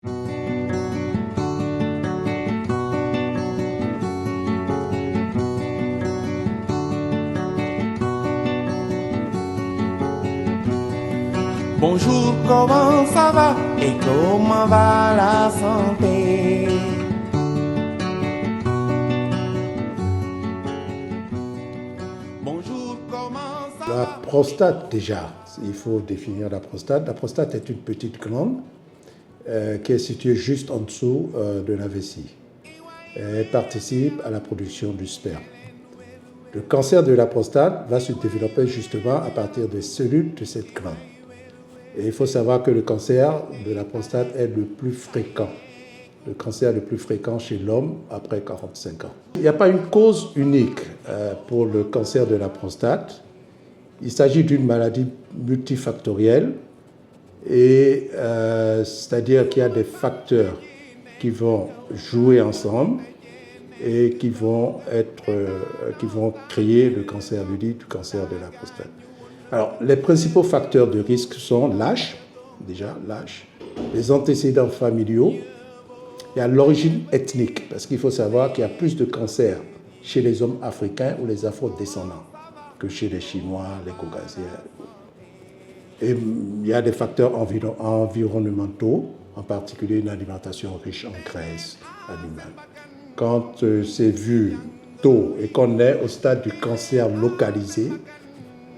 Bonjour, comment ça va et comment va la santé? Bonjour, comment ça va? La prostate, déjà, il faut définir la prostate. La prostate est une petite glande qui est située juste en dessous de la vessie. Elle participe à la production du sperme. Le cancer de la prostate va se développer justement à partir des cellules de cette glande. Et il faut savoir que le cancer de la prostate est le plus fréquent. Le cancer le plus fréquent chez l'homme après 45 ans. Il n'y a pas une cause unique pour le cancer de la prostate. Il s'agit d'une maladie multifactorielle, et c'est-à-dire qu'il y a des facteurs qui vont jouer ensemble et qui vont créer le cancer du cancer de la prostate. Alors, les principaux facteurs de risque sont l'âge, les antécédents familiaux, il y a l'origine ethnique, parce qu'il faut savoir qu'il y a plus de cancers chez les hommes africains ou les afro-descendants que chez les Chinois, les Caucasiens. Et il y a des facteurs environnementaux, en particulier une alimentation riche en graisses animales. Quand c'est vu tôt et qu'on est au stade du cancer localisé,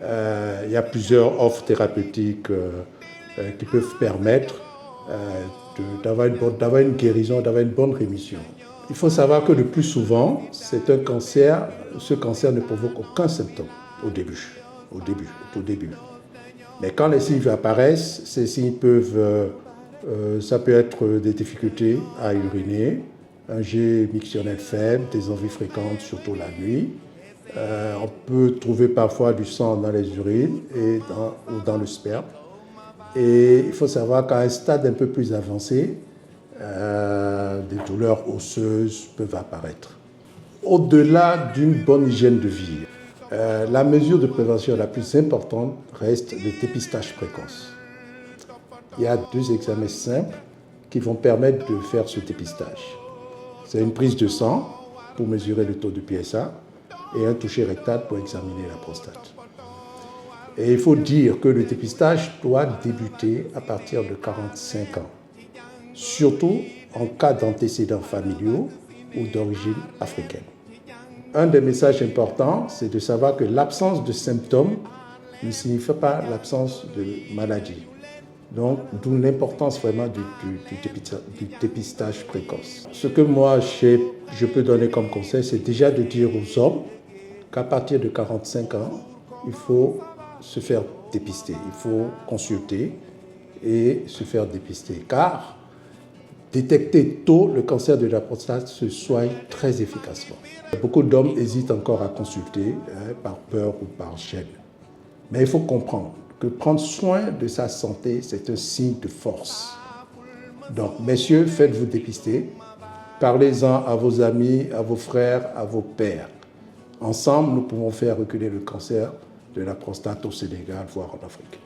il y a plusieurs offres thérapeutiques qui peuvent permettre d'avoir une guérison, d'avoir une bonne rémission. Il faut savoir que le plus souvent, c'est un cancer, ce cancer ne provoque aucun symptôme au tout début. Mais quand les signes apparaissent, ces signes ça peut être des difficultés à uriner, un jet mictionnel faible, des envies fréquentes, surtout la nuit. On peut trouver parfois du sang dans les urines ou dans le sperme. Et il faut savoir qu'à un stade un peu plus avancé, des douleurs osseuses peuvent apparaître. Au-delà d'une bonne hygiène de vie, la mesure de prévention la plus importante reste le dépistage précoce. Il y a 2 examens simples qui vont permettre de faire ce dépistage. C'est une prise de sang pour mesurer le taux de PSA et un toucher rectal pour examiner la prostate. Et il faut dire que le dépistage doit débuter à partir de 45 ans, surtout en cas d'antécédents familiaux ou d'origine africaine. Un des messages importants, c'est de savoir que l'absence de symptômes ne signifie pas l'absence de maladie. Donc, d'où l'importance vraiment du dépistage précoce. Ce que moi, je peux donner comme conseil, c'est déjà de dire aux hommes qu'à partir de 45 ans, il faut se faire dépister, il faut consulter et se faire dépister. Car détecter tôt le cancer de la prostate se soigne très efficacement. Beaucoup d'hommes hésitent encore à consulter par peur ou par gêne. Mais il faut comprendre que prendre soin de sa santé, c'est un signe de force. Donc, messieurs, faites-vous dépister. Parlez-en à vos amis, à vos frères, à vos pères. Ensemble, nous pouvons faire reculer le cancer de la prostate au Sénégal, voire en Afrique.